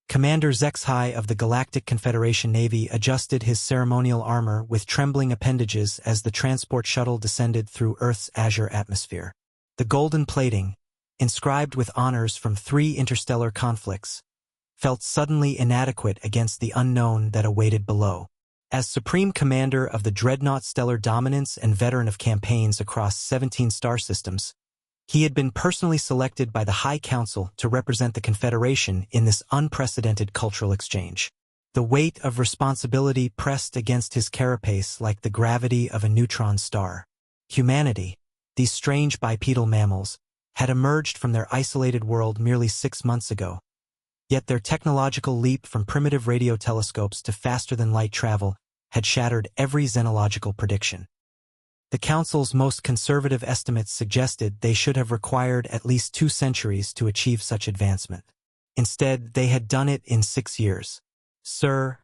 Commander HFY of the Galactic Confederation Navy adjusted his ceremonial armor with trembling appendages as the transport shuttle descended through Earth's azure atmosphere. The golden plating, inscribed with honors from 3 interstellar conflicts, felt suddenly inadequate against the unknown that awaited below. As Supreme Commander of the Dreadnought Stellar Dominance and veteran of campaigns across 17 star systems, he had been personally selected by the High Council to represent the Confederation in this unprecedented cultural exchange. The weight of responsibility pressed against his carapace like the gravity of a neutron star. Humanity, these strange bipedal mammals, had emerged from their isolated world merely 6 months ago. Yet their technological leap from primitive radio telescopes to faster-than-light travel had shattered every xenological prediction. The Council's most conservative estimates suggested they should have required at least 2 centuries to achieve such advancement. Instead, they had done it in 6 years. Sir,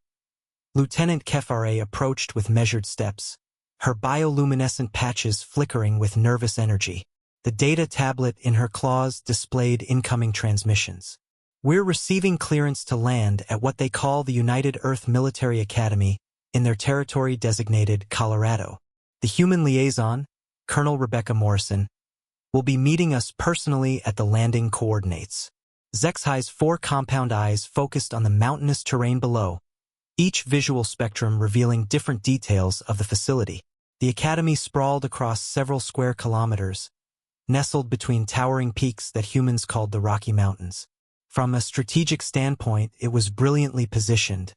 Lieutenant Kefare approached with measured steps, her bioluminescent patches flickering with nervous energy. The data tablet in her claws displayed incoming transmissions. "We're receiving clearance to land at what they call the United Earth Military Academy in their territory designated Colorado. The human liaison, Colonel Rebecca Morrison, will be meeting us personally at the landing coordinates." HFY's 4 compound eyes focused on the mountainous terrain below, each visual spectrum revealing different details of the facility. The academy sprawled across several square kilometers, nestled between towering peaks that humans called the Rocky Mountains. From a strategic standpoint, it was brilliantly positioned.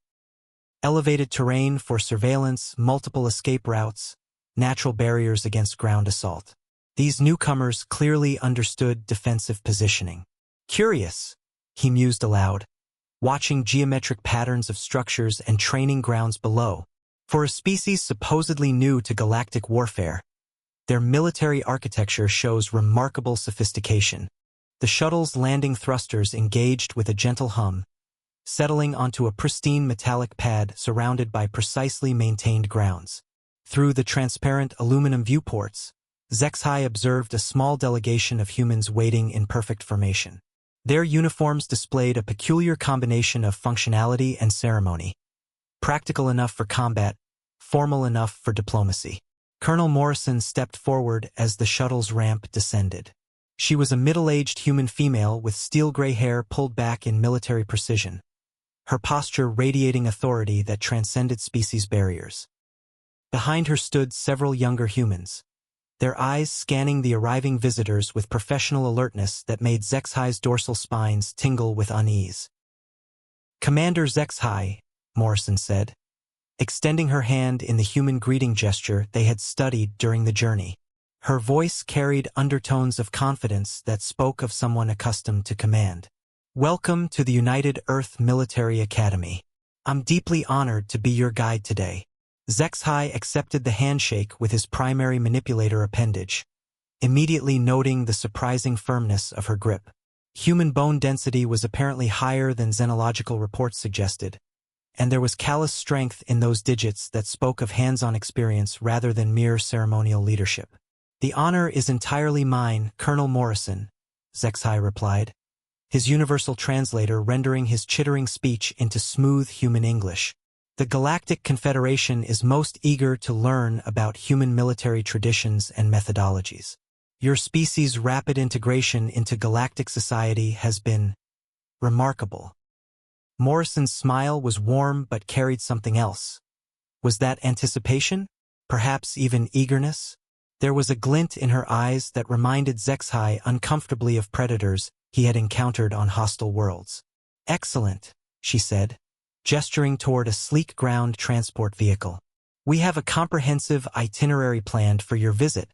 Elevated terrain for surveillance, multiple escape routes, natural barriers against ground assault. These newcomers clearly understood defensive positioning. "Curious," he mused aloud, watching geometric patterns of structures and training grounds below. For a species supposedly new to galactic warfare, their military architecture shows remarkable sophistication. The shuttle's landing thrusters engaged with a gentle hum, settling onto a pristine metallic pad surrounded by precisely maintained grounds. Through the transparent aluminum viewports, HFY observed a small delegation of humans waiting in perfect formation. Their uniforms displayed a peculiar combination of functionality and ceremony. Practical enough for combat, formal enough for diplomacy. Colonel Morrison stepped forward as the shuttle's ramp descended. She was a middle-aged human female with steel-gray hair pulled back in military precision, her posture radiating authority that transcended species barriers. Behind her stood several younger humans, their eyes scanning the arriving visitors with professional alertness that made HFY's dorsal spines tingle with unease. "Commander HFY," Morrison said, extending her hand in the human greeting gesture they had studied during the journey. Her voice carried undertones of confidence that spoke of someone accustomed to command. "Welcome to the United Earth Military Academy. I'm deeply honored to be your guide today." HFY accepted the handshake with his primary manipulator appendage, immediately noting the surprising firmness of her grip. Human bone density was apparently higher than xenological reports suggested, and there was callous strength in those digits that spoke of hands-on experience rather than mere ceremonial leadership. "The honor is entirely mine, Colonel Morrison," HFY replied, his universal translator rendering his chittering speech into smooth human English. "The Galactic Confederation is most eager to learn about human military traditions and methodologies. Your species' rapid integration into galactic society has been remarkable." Morrison's smile was warm but carried something else. Was that anticipation? Perhaps even eagerness? There was a glint in her eyes that reminded HFY uncomfortably of predators he had encountered on hostile worlds. "Excellent," she said, gesturing toward a sleek ground transport vehicle. "We have a comprehensive itinerary planned for your visit,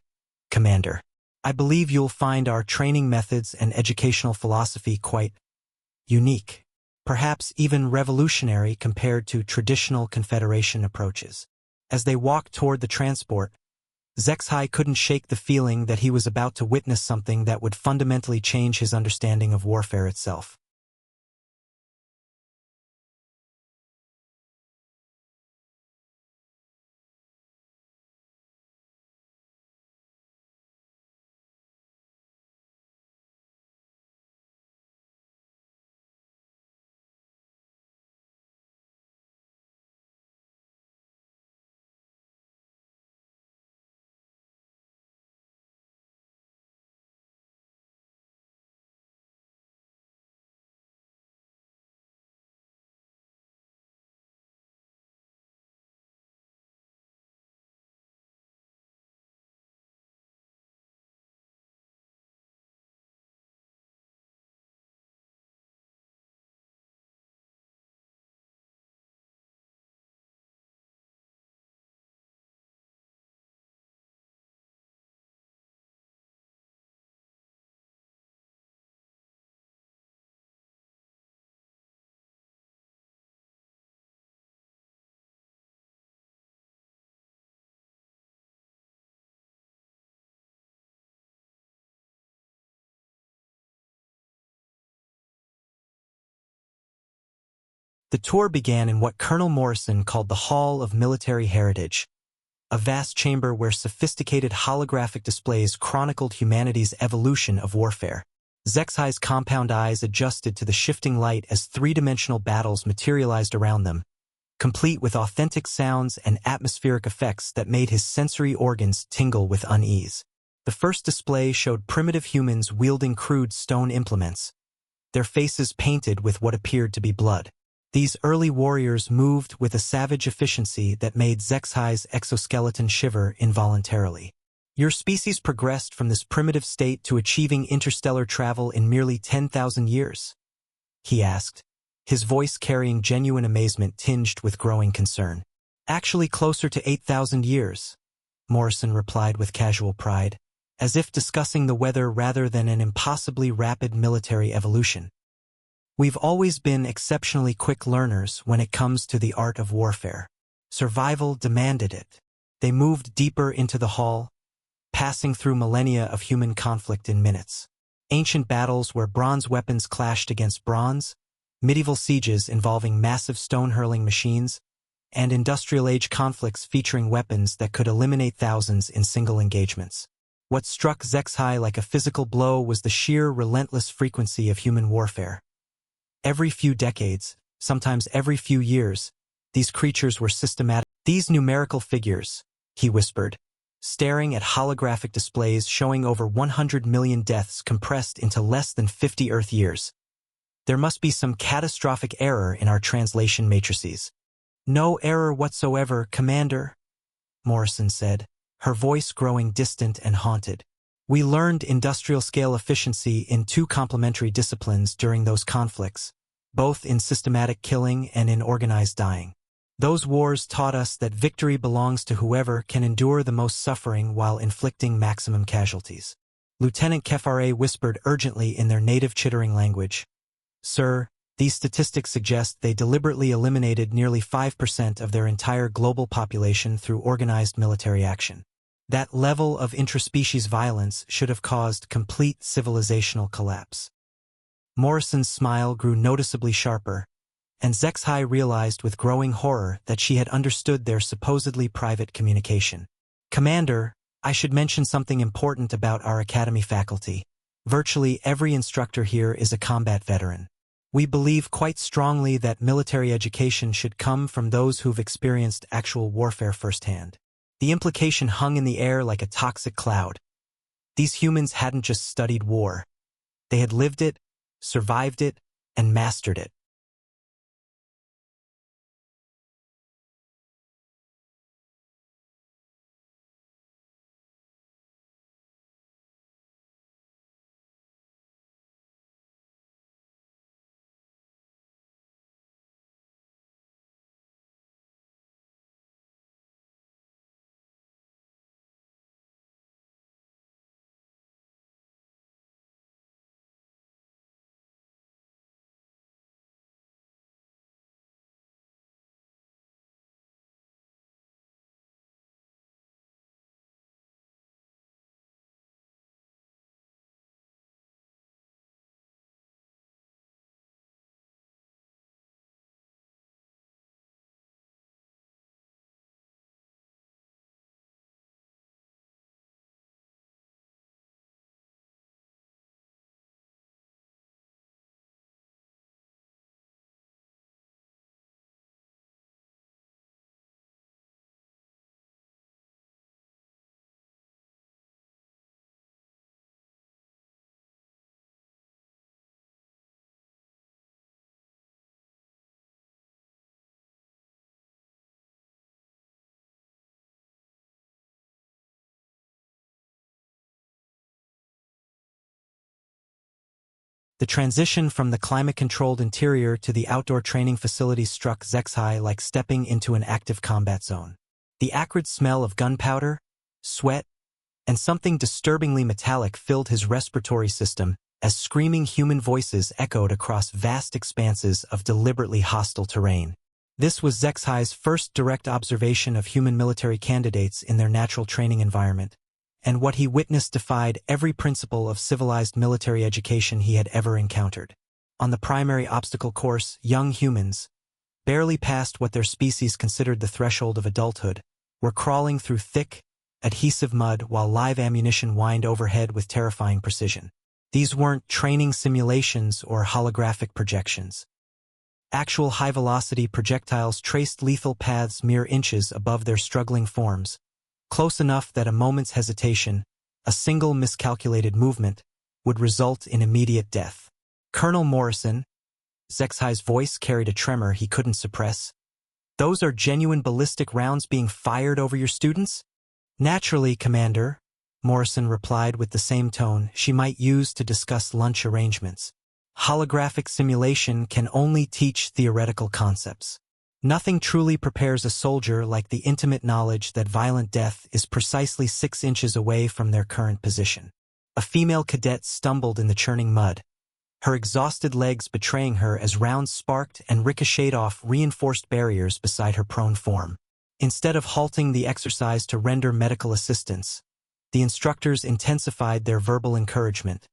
Commander. I believe you'll find our training methods and educational philosophy quite unique, perhaps even revolutionary compared to traditional Confederation approaches." As they walked toward the transport, HFY couldn't shake the feeling that he was about to witness something that would fundamentally change his understanding of warfare itself. The tour began in what Colonel Morrison called the Hall of Military Heritage, a vast chamber where sophisticated holographic displays chronicled humanity's evolution of warfare. Zexai's compound eyes adjusted to the shifting light as three-dimensional battles materialized around them, complete with authentic sounds and atmospheric effects that made his sensory organs tingle with unease. The first display showed primitive humans wielding crude stone implements, their faces painted with what appeared to be blood. These early warriors moved with a savage efficiency that made Zexai's exoskeleton shiver involuntarily. Your species progressed from this primitive state to achieving interstellar travel in merely 10,000 years? He asked, his voice carrying genuine amazement tinged with growing concern. Actually closer to 8,000 years, Morrison replied with casual pride, as if discussing the weather rather than an impossibly rapid military evolution. We've always been exceptionally quick learners when it comes to the art of warfare. Survival demanded it. They moved deeper into the hall, passing through millennia of human conflict in minutes. Ancient battles where bronze weapons clashed against bronze, medieval sieges involving massive stone-hurling machines, and industrial-age conflicts featuring weapons that could eliminate thousands in single engagements. What struck Zexai like a physical blow was the sheer relentless frequency of human warfare. Every few decades, sometimes every few years, these creatures were systematic. These numerical figures, he whispered, staring at holographic displays showing over 100 million deaths compressed into less than 50 Earth years. There must be some catastrophic error in our translation matrices. No error whatsoever, Commander, Morrison said, her voice growing distant and haunted. We learned industrial-scale efficiency in two complementary disciplines during those conflicts, both in systematic killing and in organized dying. Those wars taught us that victory belongs to whoever can endure the most suffering while inflicting maximum casualties. Lieutenant Kefare whispered urgently in their native chittering language. Sir, these statistics suggest they deliberately eliminated nearly 5% of their entire global population through organized military action. That level of intraspecies violence should have caused complete civilizational collapse. Morrison's smile grew noticeably sharper, and Zexai realized with growing horror that she had understood their supposedly private communication. Commander, I should mention something important about our academy faculty. Virtually every instructor here is a combat veteran. We believe quite strongly that military education should come from those who've experienced actual warfare firsthand. The implication hung in the air like a toxic cloud. These humans hadn't just studied war. They had lived it, survived it, and mastered it. The transition from the climate-controlled interior to the outdoor training facility struck Zexai like stepping into an active combat zone. The acrid smell of gunpowder, sweat, and something disturbingly metallic filled his respiratory system as screaming human voices echoed across vast expanses of deliberately hostile terrain. This was Zexai's first direct observation of human military candidates in their natural training environment, and what he witnessed defied every principle of civilized military education he had ever encountered. On the primary obstacle course, young humans, barely past what their species considered the threshold of adulthood, were crawling through thick, adhesive mud while live ammunition whined overhead with terrifying precision. These weren't training simulations or holographic projections. Actual high-velocity projectiles traced lethal paths mere inches above their struggling forms, close enough that a moment's hesitation, a single miscalculated movement, would result in immediate death. Colonel Morrison, Zexhi's voice carried a tremor he couldn't suppress. "Those are genuine ballistic rounds being fired over your students?" "Naturally, Commander," Morrison replied with the same tone she might use to discuss lunch arrangements. "Holographic simulation can only teach theoretical concepts. Nothing truly prepares a soldier like the intimate knowledge that violent death is precisely 6 inches away from their current position." A female cadet stumbled in the churning mud, her exhausted legs betraying her as rounds sparked and ricocheted off reinforced barriers beside her prone form. Instead of halting the exercise to render medical assistance, the instructors intensified their verbal encouragement,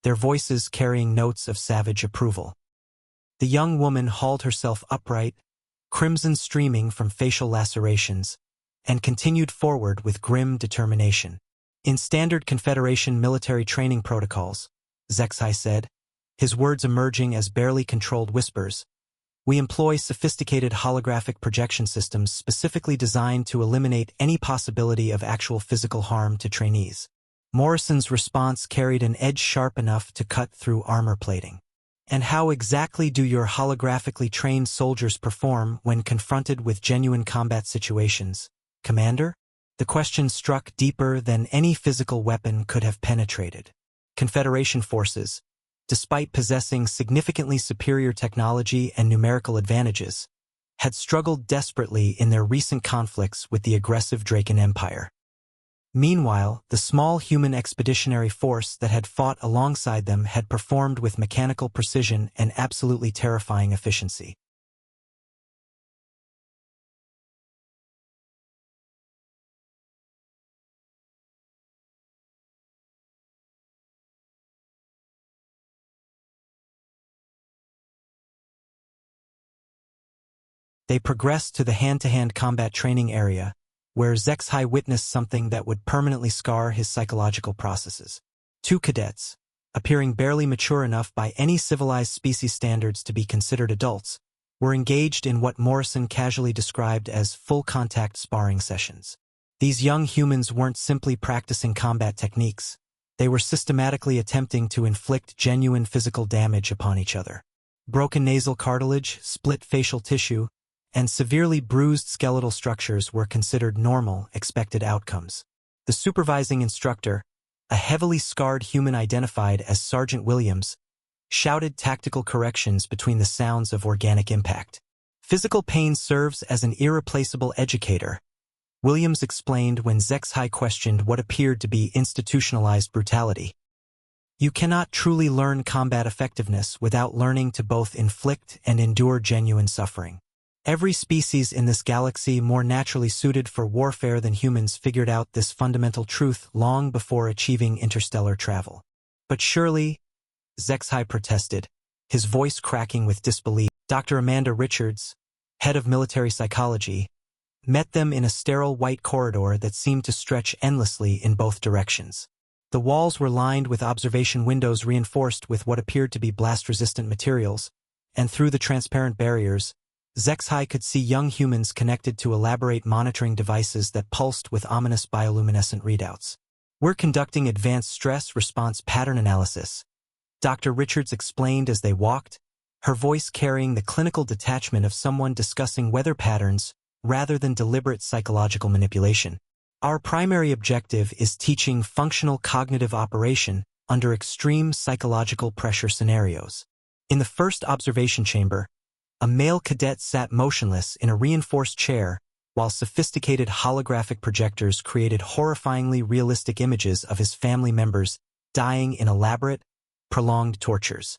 their voices carrying notes of savage approval. The young woman hauled herself upright, crimson streaming from facial lacerations, and continued forward with grim determination. "In standard Confederation military training protocols," Zexhi said, his words emerging as barely controlled whispers, "we employ sophisticated holographic projection systems specifically designed to eliminate any possibility of actual physical harm to trainees." Morrison's response carried an edge sharp enough to cut through armor plating. "And how exactly do your holographically trained soldiers perform when confronted with genuine combat situations, Commander?" The question struck deeper than any physical weapon could have penetrated. Confederation forces, despite possessing significantly superior technology and numerical advantages, had struggled desperately in their recent conflicts with the aggressive Draken Empire. Meanwhile, the small human expeditionary force that had fought alongside them had performed with mechanical precision and absolutely terrifying efficiency. They progressed to the hand-to-hand combat training area, where Zexhi witnessed something that would permanently scar his psychological processes. 2 cadets, appearing barely mature enough by any civilized species standards to be considered adults, were engaged in what Morrison casually described as full-contact sparring sessions. These young humans weren't simply practicing combat techniques, they were systematically attempting to inflict genuine physical damage upon each other. Broken nasal cartilage, split facial tissue, and severely bruised skeletal structures were considered normal, expected outcomes. The supervising instructor, a heavily scarred human identified as Sergeant Williams, shouted tactical corrections between the sounds of organic impact. "Physical pain serves as an irreplaceable educator," Williams explained when Zexhi questioned what appeared to be institutionalized brutality. "You cannot truly learn combat effectiveness without learning to both inflict and endure genuine suffering. Every species in this galaxy more naturally suited for warfare than humans figured out this fundamental truth long before achieving interstellar travel." "But surely," Zexhi protested, his voice cracking with disbelief. Dr. Amanda Richards, head of military psychology, met them in a sterile white corridor that seemed to stretch endlessly in both directions. The walls were lined with observation windows reinforced with what appeared to be blast-resistant materials, and through the transparent barriers, Zexhi could see young humans connected to elaborate monitoring devices that pulsed with ominous bioluminescent readouts. "We're conducting advanced stress response pattern analysis," Dr. Richards explained as they walked, her voice carrying the clinical detachment of someone discussing weather patterns rather than deliberate psychological manipulation. "Our primary objective is teaching functional cognitive operation under extreme psychological pressure scenarios." In the first observation chamber, a male cadet sat motionless in a reinforced chair while sophisticated holographic projectors created horrifyingly realistic images of his family members dying in elaborate, prolonged tortures.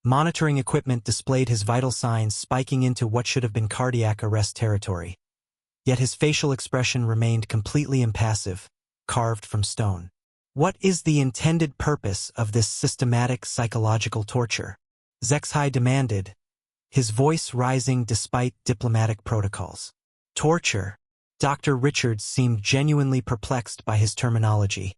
Monitoring equipment displayed his vital signs spiking into what should have been cardiac arrest territory. Yet his facial expression remained completely impassive, carved from stone. "What is the intended purpose of this systematic psychological torture?" Zexhi demanded, his voice rising despite diplomatic protocols. Torture. Dr. Richards seemed genuinely perplexed by his terminology,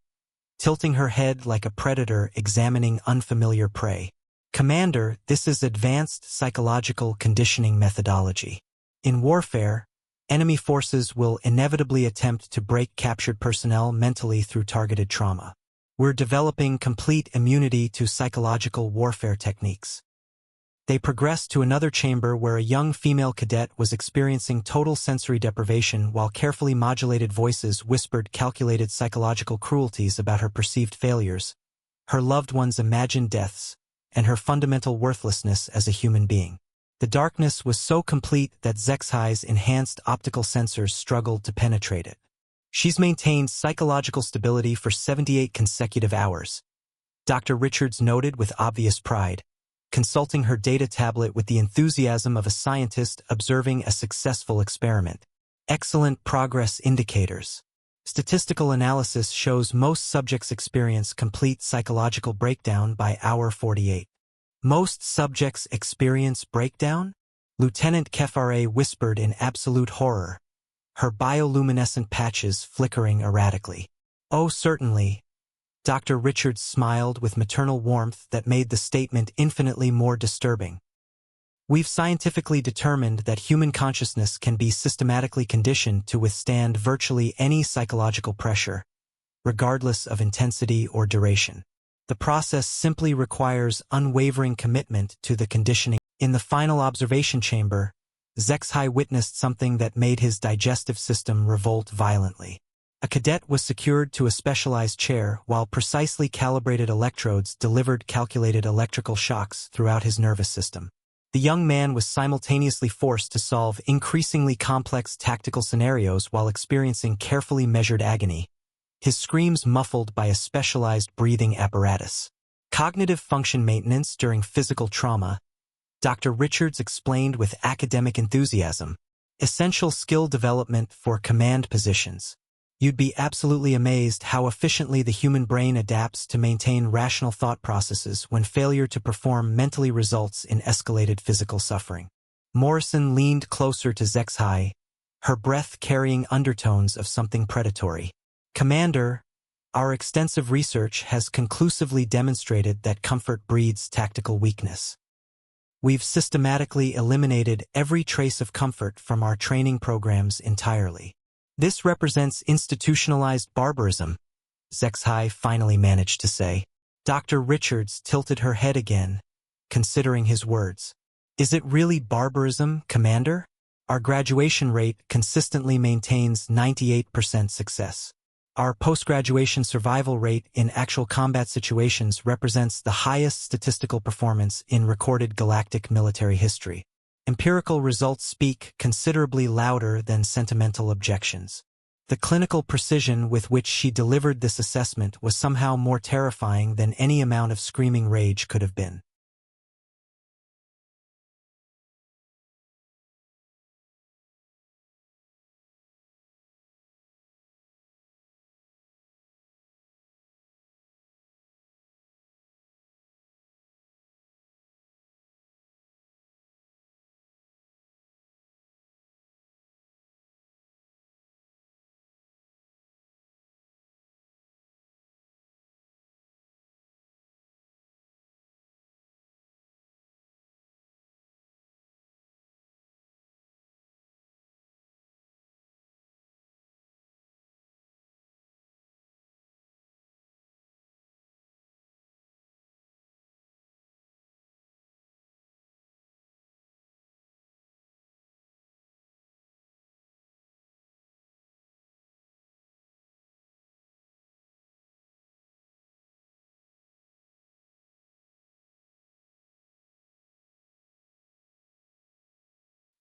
tilting her head like a predator examining unfamiliar prey. Commander, this is advanced psychological conditioning methodology. In warfare, enemy forces will inevitably attempt to break captured personnel mentally through targeted trauma. We're developing complete immunity to psychological warfare techniques. They progressed to another chamber where a young female cadet was experiencing total sensory deprivation while carefully modulated voices whispered calculated psychological cruelties about her perceived failures, her loved one's imagined deaths, and her fundamental worthlessness as a human being. The darkness was so complete that Zexai's enhanced optical sensors struggled to penetrate it. She's maintained psychological stability for 78 consecutive hours, Dr. Richards noted with obvious pride, consulting her data tablet with the enthusiasm of a scientist observing a successful experiment. Excellent progress indicators. Statistical analysis shows most subjects experience complete psychological breakdown by hour 48. Most subjects experience breakdown? Lieutenant Kefare whispered in absolute horror, her bioluminescent patches flickering erratically. Oh, certainly. Dr. Richards smiled with maternal warmth that made the statement infinitely more disturbing. We've scientifically determined that human consciousness can be systematically conditioned to withstand virtually any psychological pressure, regardless of intensity or duration. The process simply requires unwavering commitment to the conditioning. In the final observation chamber, Zexai witnessed something that made his digestive system revolt violently. A cadet was secured to a specialized chair while precisely calibrated electrodes delivered calculated electrical shocks throughout his nervous system. The young man was simultaneously forced to solve increasingly complex tactical scenarios while experiencing carefully measured agony, his screams muffled by a specialized breathing apparatus. Cognitive function maintenance during physical trauma, Dr. Richards explained with academic enthusiasm. Essential skill development for command positions. You'd be absolutely amazed how efficiently the human brain adapts to maintain rational thought processes when failure to perform mentally results in escalated physical suffering. Morrison leaned closer to Zexai, her breath carrying undertones of something predatory. Commander, our extensive research has conclusively demonstrated that comfort breeds tactical weakness. We've systematically eliminated every trace of comfort from our training programs entirely. This represents institutionalized barbarism, Zexai finally managed to say. Dr. Richards tilted her head again, considering his words. Is it really barbarism, Commander? Our graduation rate consistently maintains 98% success. Our post-graduation survival rate in actual combat situations represents the highest statistical performance in recorded galactic military history. Empirical results speak considerably louder than sentimental objections. The clinical precision with which she delivered this assessment was somehow more terrifying than any amount of screaming rage could have been.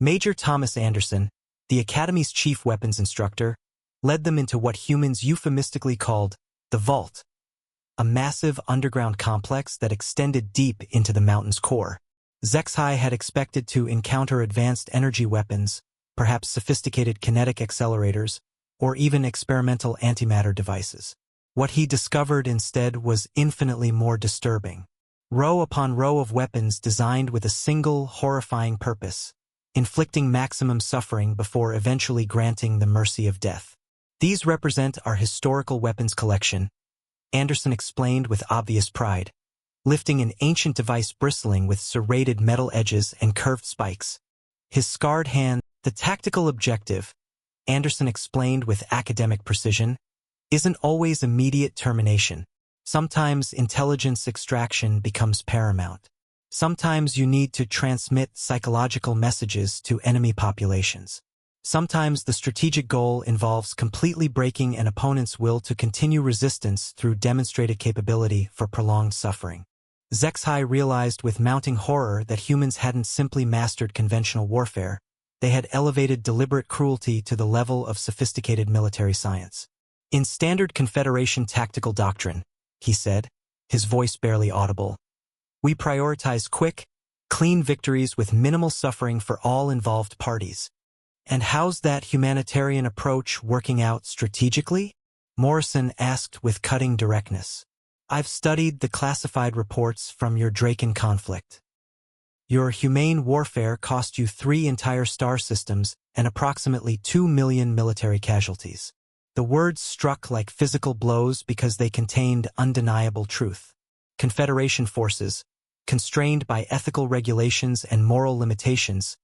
Major Thomas Anderson, the Academy's chief weapons instructor, led them into what humans euphemistically called the Vault, a massive underground complex that extended deep into the mountain's core. Zexai had expected to encounter advanced energy weapons, perhaps sophisticated kinetic accelerators, or even experimental antimatter devices. What he discovered instead was infinitely more disturbing. Row upon row of weapons designed with a single, horrifying purpose, inflicting maximum suffering before eventually granting the mercy of death. These represent our historical weapons collection, Anderson explained with obvious pride, lifting an ancient device bristling with serrated metal edges and curved spikes. His scarred hand, the tactical objective, Anderson explained with academic precision, isn't always immediate termination. Sometimes intelligence extraction becomes paramount. Sometimes you need to transmit psychological messages to enemy populations. Sometimes the strategic goal involves completely breaking an opponent's will to continue resistance through demonstrated capability for prolonged suffering. HFY realized with mounting horror that humans hadn't simply mastered conventional warfare, they had elevated deliberate cruelty to the level of sophisticated military science. In standard Confederation tactical doctrine, he said, his voice barely audible, we prioritize quick, clean victories with minimal suffering for all involved parties. And how's that humanitarian approach working out strategically? Morrison asked with cutting directness. I've studied the classified reports from your Draken conflict. Your humane warfare cost you 3 entire star systems and approximately 2 million military casualties. The words struck like physical blows because they contained undeniable truth. Confederation forces, constrained by ethical regulations and moral limitations,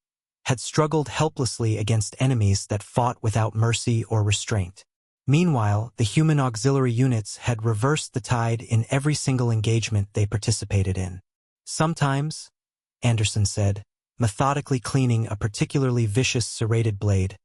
had struggled helplessly against enemies that fought without mercy or restraint. Meanwhile, the human auxiliary units had reversed the tide in every single engagement they participated in. Sometimes, Anderson said, methodically cleaning a particularly vicious serrated blade,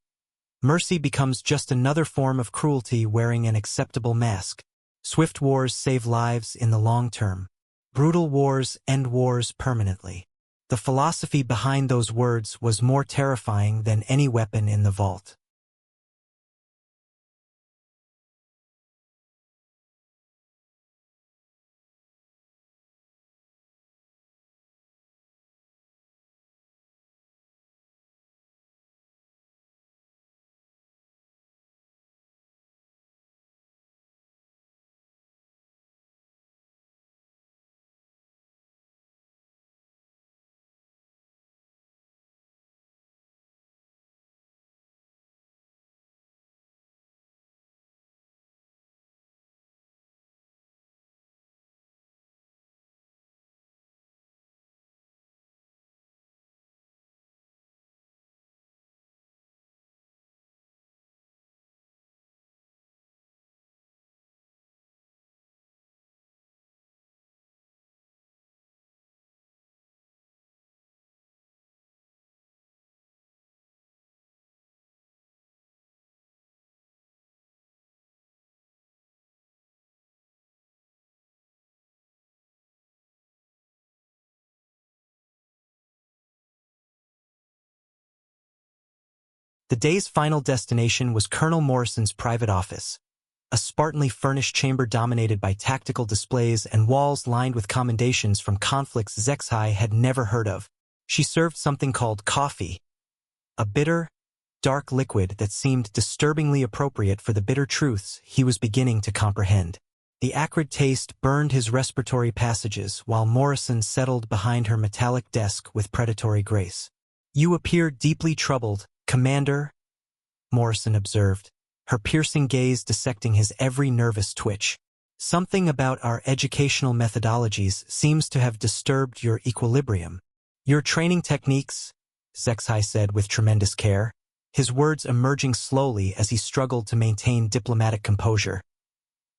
mercy becomes just another form of cruelty wearing an acceptable mask. Swift wars save lives in the long term. Brutal wars end wars permanently. The philosophy behind those words was more terrifying than any weapon in the vault. The day's final destination was Colonel Morrison's private office, a spartanly furnished chamber dominated by tactical displays and walls lined with commendations from conflicts HFY had never heard of. She served something called coffee, a bitter, dark liquid that seemed disturbingly appropriate for the bitter truths he was beginning to comprehend. The acrid taste burned his respiratory passages while Morrison settled behind her metallic desk with predatory grace. You appear deeply troubled, Commander, Morrison observed, her piercing gaze dissecting his every nervous twitch. Something about our educational methodologies seems to have disturbed your equilibrium. Your training techniques, HFY said with tremendous care, his words emerging slowly as he struggled to maintain diplomatic composure.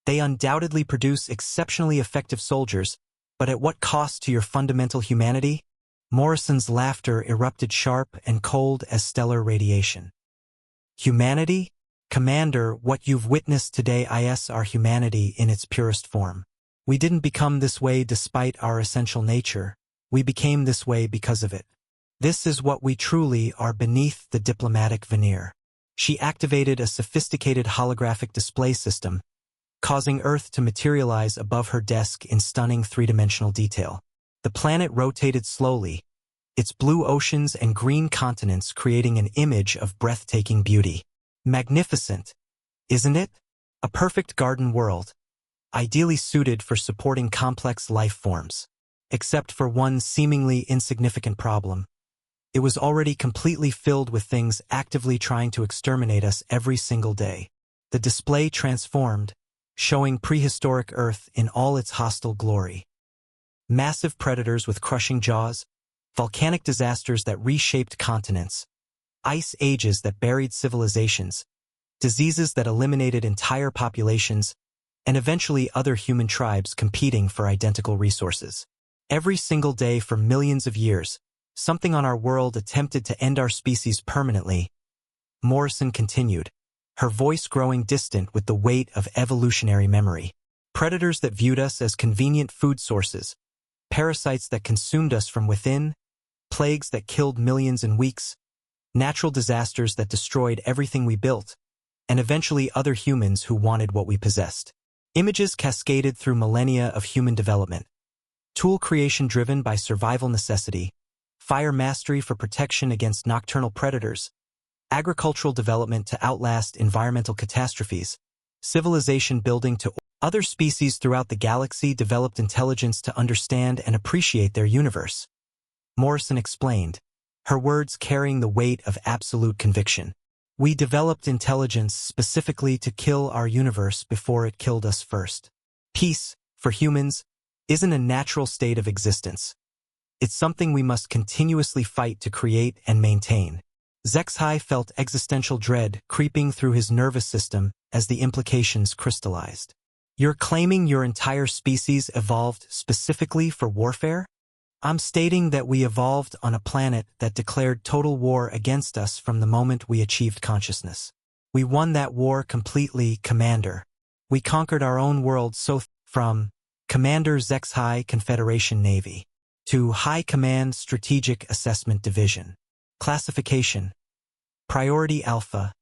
They undoubtedly produce exceptionally effective soldiers, but at what cost to your fundamental humanity? Morrison's laughter erupted sharp and cold as stellar radiation. Humanity? Commander, what you've witnessed today is our humanity in its purest form. We didn't become this way despite our essential nature. We became this way because of it. This is what we truly are beneath the diplomatic veneer. She activated a sophisticated holographic display system, causing Earth to materialize above her desk in stunning three-dimensional detail. The planet rotated slowly, its blue oceans and green continents creating an image of breathtaking beauty. Magnificent, isn't it? A perfect garden world, ideally suited for supporting complex life forms. except for one seemingly insignificant problem. It was already completely filled with things actively trying to exterminate us every single day. The display transformed, showing prehistoric Earth in all its hostile glory. Massive predators with crushing jaws, volcanic disasters that reshaped continents, ice ages that buried civilizations, diseases that eliminated entire populations, and eventually other human tribes competing for identical resources. Every single day for millions of years, something on our world attempted to end our species permanently. Morrison continued, her voice growing distant with the weight of evolutionary memory. Predators that viewed us as convenient food sources, parasites that consumed us from within, plagues that killed millions in weeks, natural disasters that destroyed everything we built, and eventually other humans who wanted what we possessed. Images cascaded through millennia of human development. Tool creation driven by survival necessity, fire mastery for protection against nocturnal predators, agricultural development to outlast environmental catastrophes, civilization building to other species throughout the galaxy developed intelligence to understand and appreciate their universe. Morrison explained, her words carrying the weight of absolute conviction. We developed intelligence specifically to kill our universe before it killed us first. Peace, for humans, isn't a natural state of existence. It's something we must continuously fight to create and maintain. Zexhai felt existential dread creeping through his nervous system as the implications crystallized. You're claiming your entire species evolved specifically for warfare? I'm stating that we evolved on a planet that declared total war against us from the moment we achieved consciousness. We won that war completely, Commander. We conquered our own world from Commander Zexhai Confederation Navy to High Command Strategic Assessment Division. Classification: Priority Alpha.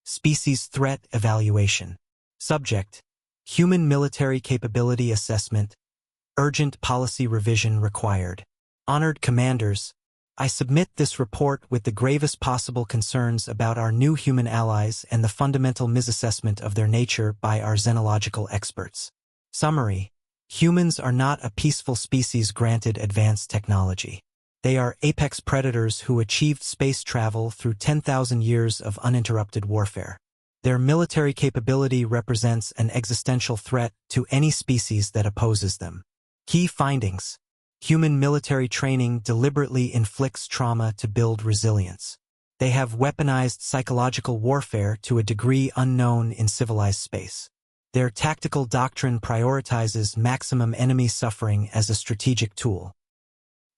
Species Threat Evaluation. Subject: Human Military Capability Assessment. Urgent policy revision required. Honored Commanders, I submit this report with the gravest possible concerns about our new human allies and the fundamental misassessment of their nature by our xenological experts. Summary: humans are not a peaceful species granted advanced technology. They are apex predators who achieved space travel through 10,000 years of uninterrupted warfare. Their military capability represents an existential threat to any species that opposes them. Key findings: human military training deliberately inflicts trauma to build resilience. They have weaponized psychological warfare to a degree unknown in civilized space. Their tactical doctrine prioritizes maximum enemy suffering as a strategic tool.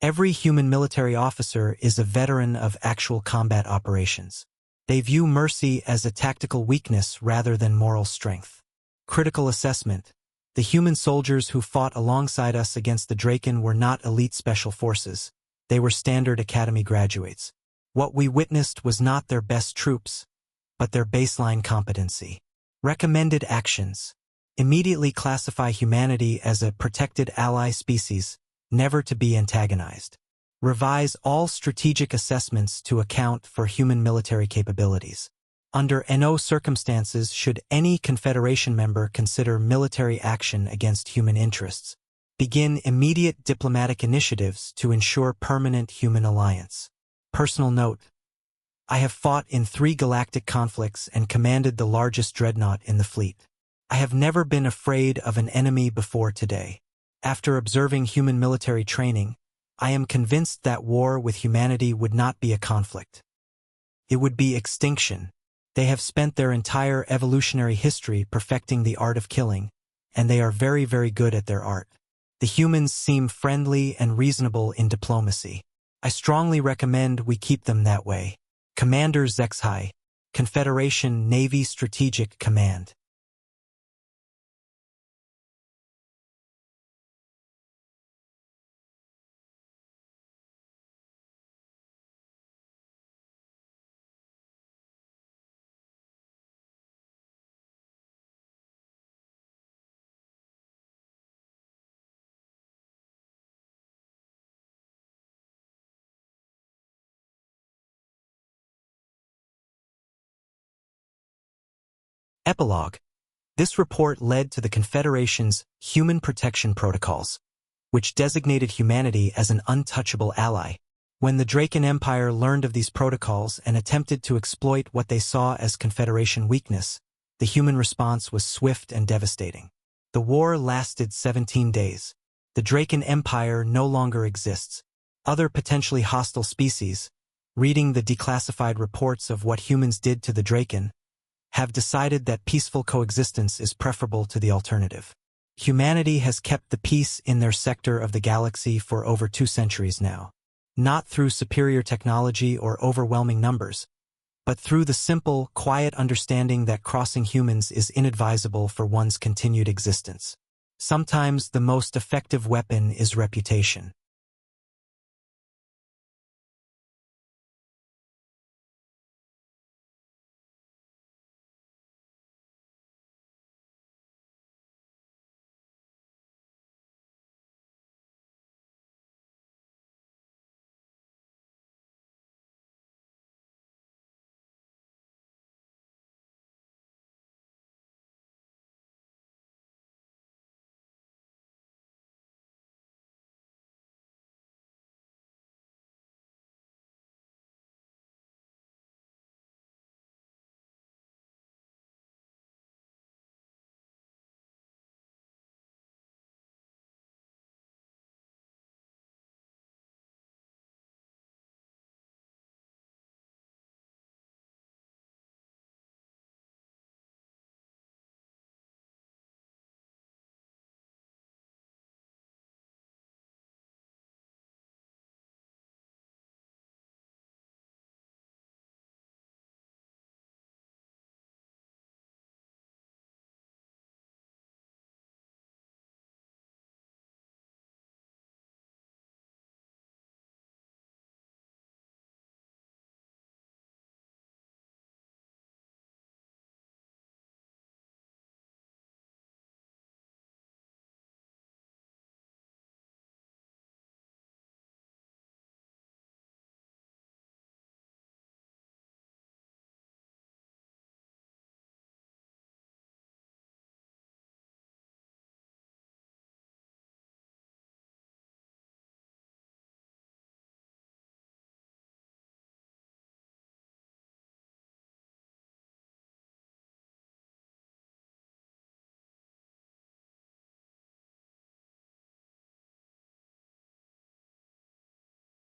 Every human military officer is a veteran of actual combat operations. They view mercy as a tactical weakness rather than moral strength. Critical assessment: the human soldiers who fought alongside us against the Draken were not elite special forces. They were standard academy graduates. What we witnessed was not their best troops, but their baseline competency. Recommended actions: immediately classify humanity as a protected ally species, never to be antagonized. Revise all strategic assessments to account for human military capabilities. Under no circumstances should any Confederation member consider military action against human interests. Begin immediate diplomatic initiatives to ensure permanent human alliance. Personal note: I have fought in 3 galactic conflicts and commanded the largest dreadnought in the fleet. I have never been afraid of an enemy before today. After observing human military training, I am convinced that war with humanity would not be a conflict. It would be extinction. They have spent their entire evolutionary history perfecting the art of killing, and they are very, very good at their art. The humans seem friendly and reasonable in diplomacy. I strongly recommend we keep them that way. Commander Zexhai, Confederation Navy Strategic Command. Epilogue: this report led to the Confederation's Human Protection Protocols, which designated humanity as an untouchable ally. When the Draken Empire learned of these protocols and attempted to exploit what they saw as Confederation weakness, the human response was swift and devastating. The war lasted 17 days. The Draken Empire no longer exists. Other potentially hostile species, reading the declassified reports of what humans did to the Draken, have decided that peaceful coexistence is preferable to the alternative. Humanity has kept the peace in their sector of the galaxy for over 2 centuries now. Not through superior technology or overwhelming numbers, but through the simple, quiet understanding that crossing humans is inadvisable for one's continued existence. Sometimes the most effective weapon is reputation.